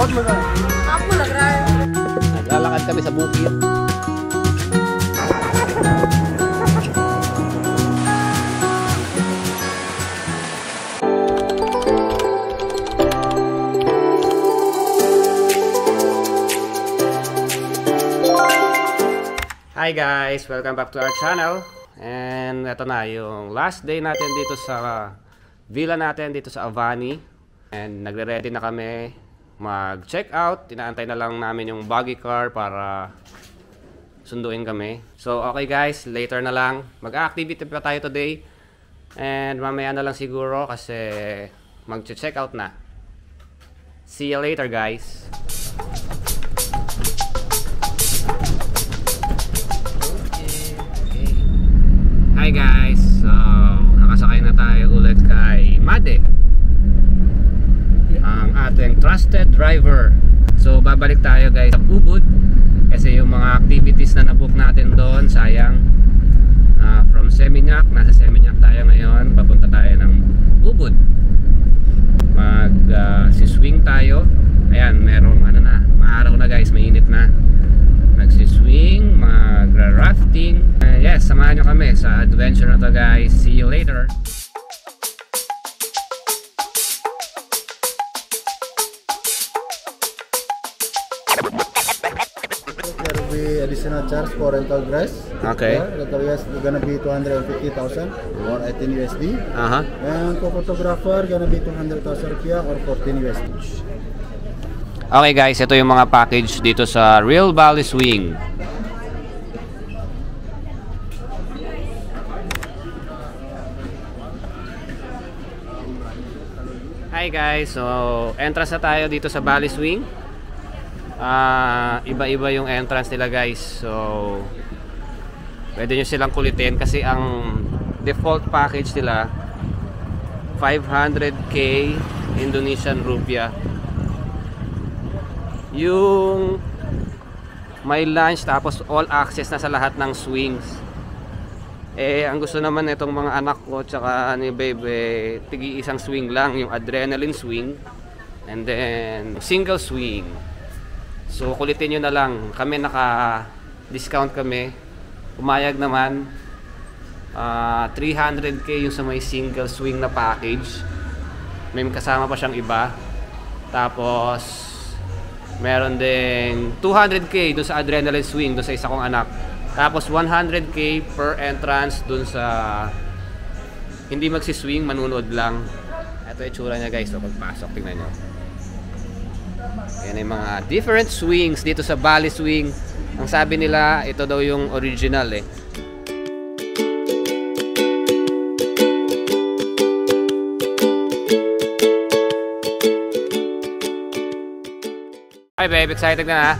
Ako nagrayo. Naglalakad kami sa bukid. Hi guys! Welcome back to our channel. And ito na yung last day natin dito sa villa natin dito sa Avani. And nagre-ready na kami mag-check out. Tinaantay na lang namin yung buggy car para sunduin kami. So okay guys, later na lang. Mag-activity pa tayo today. And mamaya na lang siguro kasi mag-check out na. See you later guys! Hi guys! So, nakasakay na tayo ulit kay Made, ang ating trusted driver. So, babalik tayo guys sa Ubud kasi yung mga activities na nabook natin doon, sayang. From Seminyak, nasa Seminyak tayo ngayon, papunta tayo ng Ubud. Mag-swing tayo. Ayan, merong ano na, maaraw na guys, mainit na. Magsiswing, magra-rafting. Yes, samahan nyo kami sa adventure na to guys. See you later. There will be additional charge for rental dress. Okay. Rental dress is gonna be 250,000 or 18 USD. And for photographer gonna be 200,000 rupiah or 14 USD. Okay guys, ito yung mga package dito sa Real Valley Swing. Hi guys, so entrance na tayo dito sa Valley Swing. Iba-iba yung entrance nila guys. So pwede nyo silang kulitin kasi ang default package nila 500k Indonesian rupiah. Yung may lunch tapos all access na sa lahat ng swings. Ang gusto naman itong mga anak ko tsaka ni Bebe, tigi isang swing lang, yung adrenaline swing and then single swing. So kulitin nyo na lang. Kami naka-discount kami. Umayag naman 300k yung sa may single swing na package. May kasama pa siyang iba. Tapos meron din 200k doon sa adrenaline swing doon sa isa kong anak. Tapos 100k per entrance doon sa hindi magsiswing, manunood lang. Ito yung tsura niya guys, so pagpasok tingnan nyo. Yan yung mga different swings dito sa Valley Swing. Ang sabi nila, ito daw yung original eh. Hi babe, excited ka na?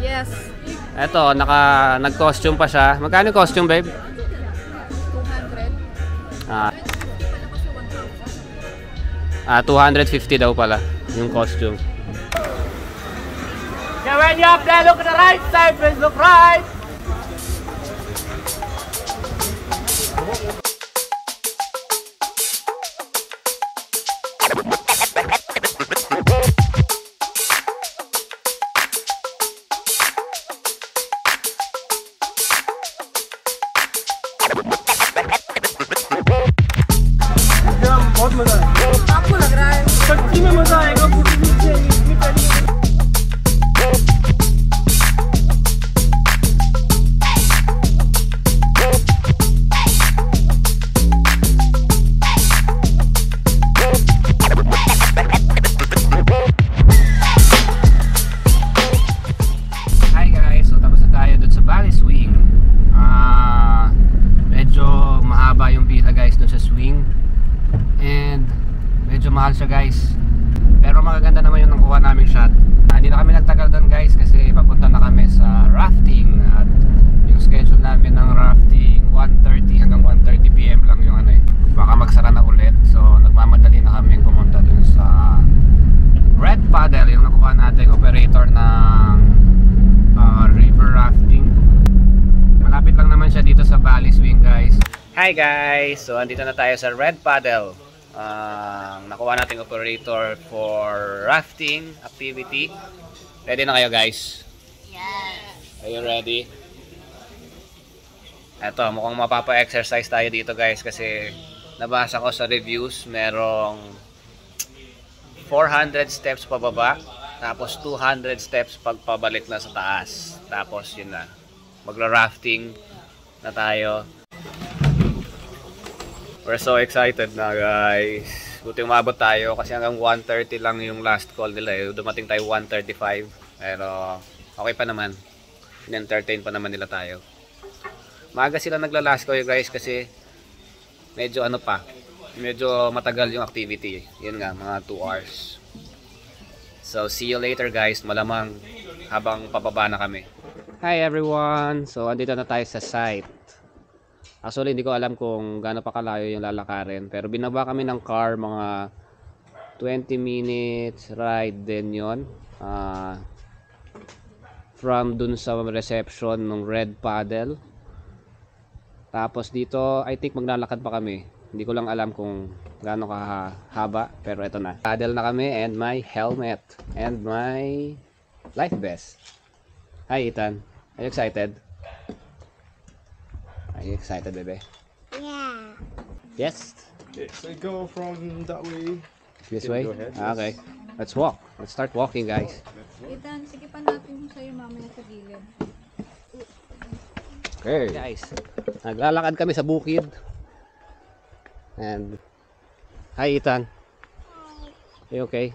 Yes. Eto, nag-costume pa siya. Magkano yung costume, babe? 200. 250 daw pala yung costume. Yeah, when you up there, look at the right side, please look right. Ako nagrayo. सच्ची में मजा आएगा फोटो खींचने में पहली Hi guys, so tapos na tayo dun sa Valley Swing. Medyo mahaba yung pila guys dun sa swing. And medyo mahal siya guys, pero magaganda naman yung nakuha naming shot. Hindi na kami nagtagal doon guys kasi papunta na kami sa rafting. At yung schedule namin ng rafting 1:30 hanggang 1:30 PM lang yung ano eh. Baka magsara na ulit, so nagmamadali na kami pumunta dun sa Red Paddle, yung nakuha nating operator ng river rafting. Malapit lang naman siya dito sa Valley Swing guys. Hi guys, so andito na tayo sa Red Paddle. nakuha nating operator for rafting activity. Ready na kayo guys? Yes. Are you ready? Eto, mukhang mapapa-exercise tayo dito guys kasi nabasa ko sa reviews merong 400 steps pababa tapos 200 steps pagpabalik na sa taas. Tapos yun na, magra-rafting na tayo. We're so excited na guys. Buti umabot tayo kasi hanggang 1:30 lang yung last call nila. Dumating tayo 1:35 pero okay pa naman. In-entertain pa naman nila tayo. Maaga sila nagla-last call guys kasi medyo ano pa, medyo matagal yung activity. Yun nga, mga 2 hours. So see you later guys, malamang habang pababa na kami. Hi everyone! So andito na tayo sa site. Actually hindi ko alam kung gaano pa kalayo yung lalakarin, pero binaba kami ng car, mga 20 minutes ride din yun. From dun sa reception ng Red Paddle. Tapos dito, I think maglalakad pa kami. Hindi ko lang alam kung gaano kahaba, pero eto na. Paddle na kami and my helmet and my life vest. Hi Ethan, are you excited? Are you excited, baby? Yeah. Yes? Okay, so go from that way. This You can way? go ahead, Ah, okay. Let's walk. Let's start walking, guys. Ethan, sige pa natin sa'yo mamaya sa gilid. Okay. Guys, naglalakad kami sa bukid. And hi Ethan. Are you okay?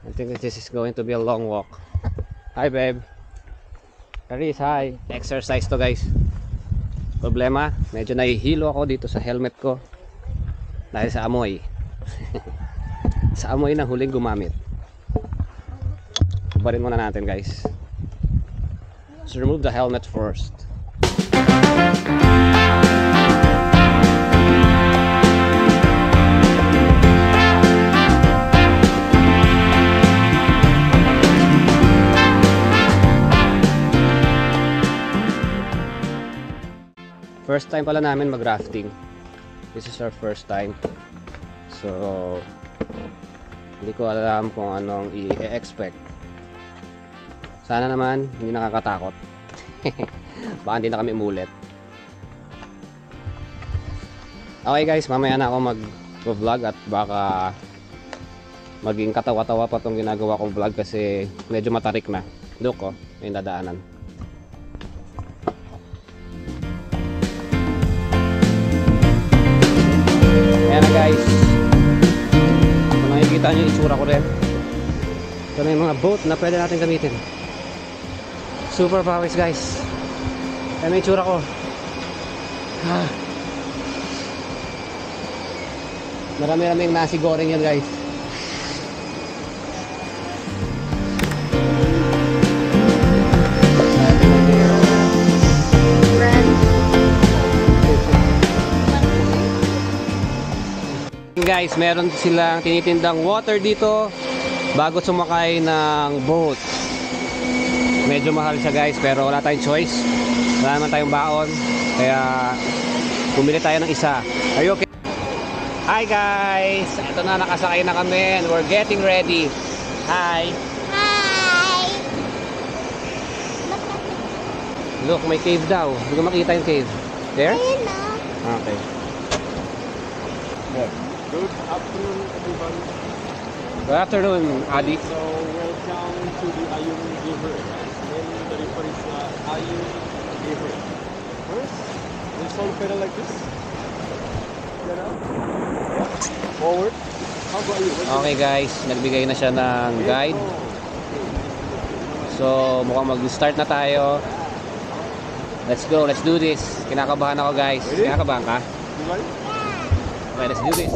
I think this is going to be a long walk. Hi babe. Caris, hi. Exercise to guys. Problema, medyo nahihilo ako dito sa helmet ko dahil sa amoy. Sa amoy na huling gumamit. Ibarin muna natin guys. So remove the helmet first. First time pala namin mag-rafting. This is our first time. So hindi ko alam kung anong i-expect. Sana naman hindi nakakatakot. Baka hindi na kami umulit. Okay guys, mamaya na ako mag-vlog at baka maging katawa-tawa pa tong ginagawa kong vlog kasi medyo matarik na. Look oh, may dadaanan. Ayan na guys. Kung nakikita nyo yung itsura ko rin. Ito na yung mga boat na pwede natin gamitin. Super pawis guys. Ayan yung itsura ko. Marami-raming nasi goreng yan guys. Guys, meron silang tinitindang water dito bago sumakay ng boat. Medyo mahal siya guys, pero wala tayong choice. Wala naman tayong baon, kaya bumili tayo ng isa. Are you okay? Hi guys! Ito na, nakasakay na kami and we're getting ready. Hi! Hi! Look, may cave daw. Hindi ko makita yung cave. There? Ayun na. Okay. Good afternoon, everybody. Good afternoon, Adi. So welcome to the Ayung River. And the river is Ayung River. First, let's all pedal like this. Get up. Forward. How about you? Okay guys, nagbigay na siya ng guide. So mukhang mag-start na tayo. Let's go, let's do this. Kinakabahan ako guys. Kinakabahan ka? You ready? Okay, let's do this.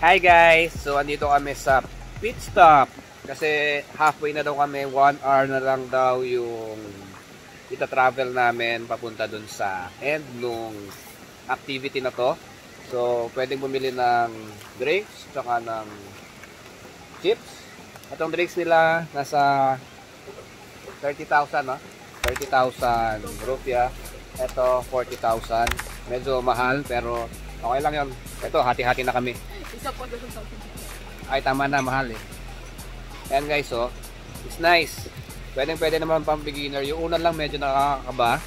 Hi guys! So andito kami sa pit stop kasi halfway na daw kami, 1 hour na lang daw yung ita-travel namin papunta dun sa end nung activity na to. So pwedeng bumili ng drinks tsaka ng chips. At ang drinks nila nasa 30,000 no? 30,000 rupiah. Ito 40,000. Medyo mahal pero okay lang yun. Ito hati-hati na kami. Ay tama na, mahal eh. Ayan guys, oh. It's nice. Pwede naman pang beginner. Yung una lang medyo nakakaba.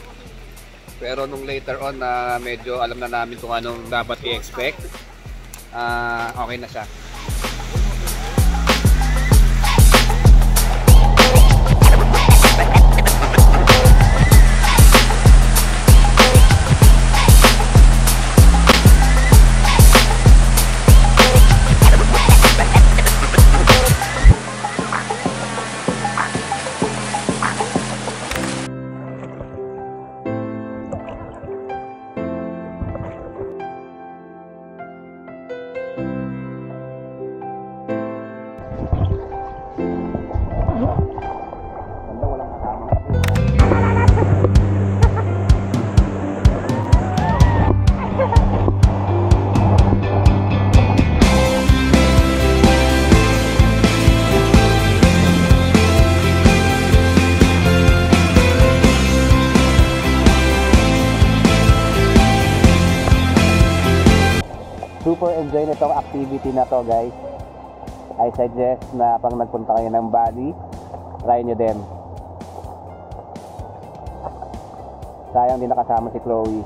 Pero nung later on na medyo alam na namin kung anong dapat i-expect, okay na siya. Super enjoy nitong activity na to guys. I suggest na pag nagpunta kayo ng Bali, try nyo din. Sayang din nakasama si Chloe.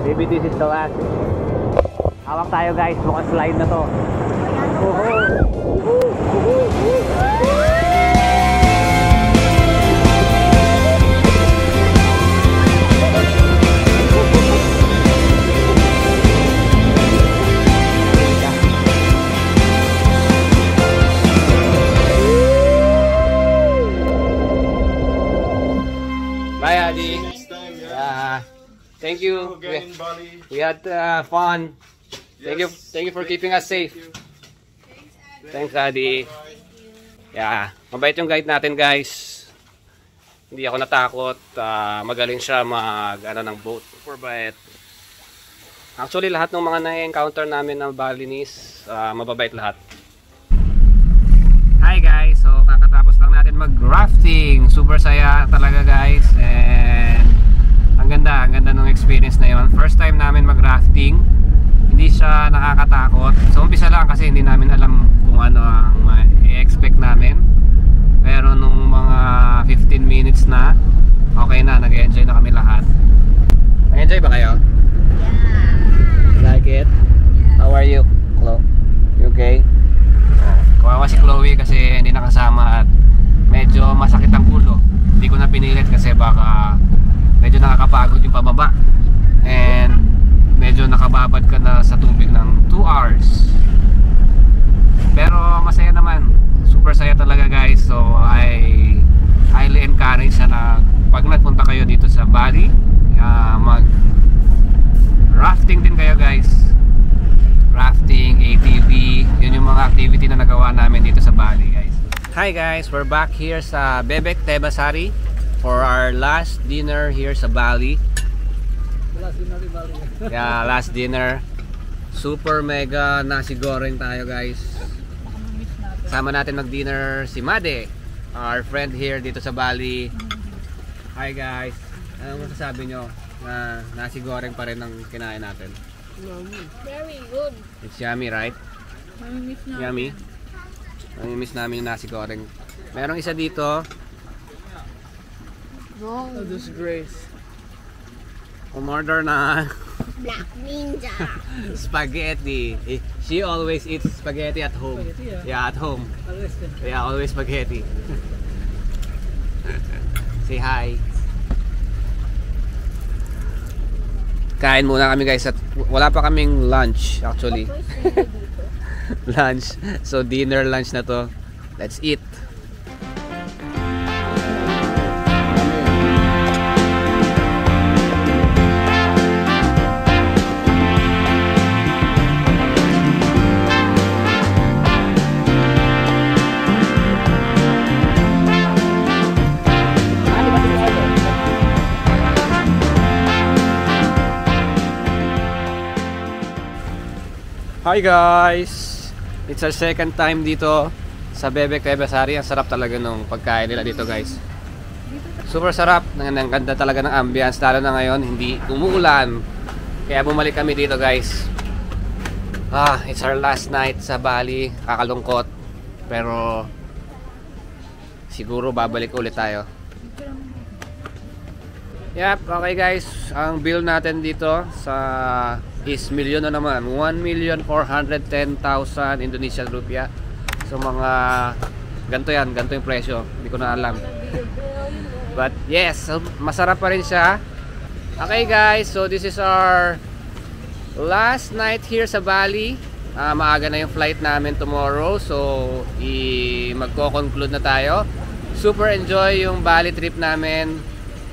Maybe this is the last. Hawak tayo guys, mukhang slide na to. Bye Adi. Thank you. We had fun. Thank you for keeping us safe. Thanks, Adi. Yeah, mabait yung guide natin, guys. Hindi ako natakot. Magaling siya ng boat. Super bait. Actually, lahat ng mga na-encounter namin ng Balinese, mababait lahat. Hi guys, so kakatapos lang natin mag-rafting. Super saya talaga guys. And ang ganda ng experience na yun. First time namin mag-rafting. Hindi siya nakakatakot. So umpisa lang kasi hindi namin alam kung ano ang i-expect namin. Pero nung mga 15 minutes na, okay na, nag-enjoy na kami lahat. Nag-enjoy ba kayo? Yeah. Like it? Yeah. How are you, Chloe? You okay? Kawawa si Chloe kasi hindi nakasama at medyo masakit ang ulo. Hindi ko na pinilit kasi baka medyo nakakapagod yung pababa and medyo nakababad ka na sa tubig ng 2 hours. Pero masaya naman, super saya talaga guys. So I highly encourage na pag nagpunta kayo dito sa Bali, mag rafting din kayo guys. Rafting, ATV, yun yung mga activity na nagawa namin dito sa Bali guys. Hi guys, we're back here sa Bebek Tebasari for our last dinner here sa Bali. Yeah, last dinner. Super mega nasi goreng tayo guys. Sama natin mag-dinner si Made, our friend here dito sa Bali. Hi guys. Ano masasabi nyo na nasi goreng pa rin ang kinain natin? Very good. It's yummy, right? Mamimiss namin. Yummy. Mamimiss namin yung nasi goreng. Merong isa dito. Wow. Oh, disgrace. Umorder na Black Ninja. spaghetti. She always eats spaghetti at home. Yeah, at home. Yeah, always spaghetti. Say hi. Kain muna kami guys at wala pa kaming lunch actually. Lunch. So dinner lunch na to. Let's eat. Hi guys! It's our second time dito sa Bebek Tebasari. Ang sarap talaga nung pagkain nila dito guys. Super sarap. Ang ganda talaga ng ambience. Lalo na ngayon, hindi umuulan. Kaya bumalik kami dito guys. It's our last night sa Bali. Kakalungkot. Pero siguro babalik ulit tayo. Yep, okay guys. Ang bill natin dito sa is milyon na naman, 1,410,000 Indonesian rupiah. So mga ganito yan, ganito yung presyo, hindi ko na alam. But yes, masarap pa rin siya. Okay guys, so this is our last night here sa Bali. Maaga na yung flight namin tomorrow, so magko-conclude na tayo. Super enjoy yung Bali trip namin.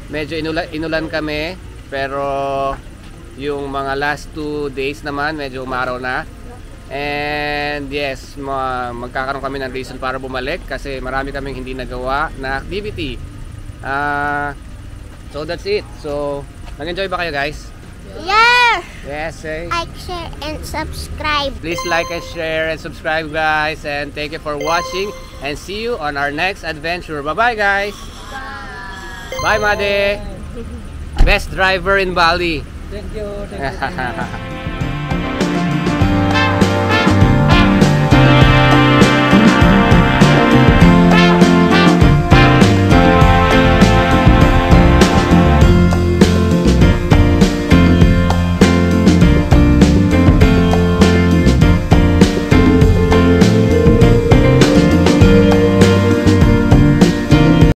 Medyo inulan kami, pero yung mga last 2 days naman medyo umaraw na. And yes, magkakaroon kami ng reason para bumalik kasi marami kaming hindi nagawa na activity. So that's it. So nag-enjoy ba kayo guys? Yeah! Yes, eh? Like, share, and subscribe. Please like and share and subscribe guys, and thank you for watching and see you on our next adventure. Bye bye guys. Bye Made. Best driver in Bali. Thank you.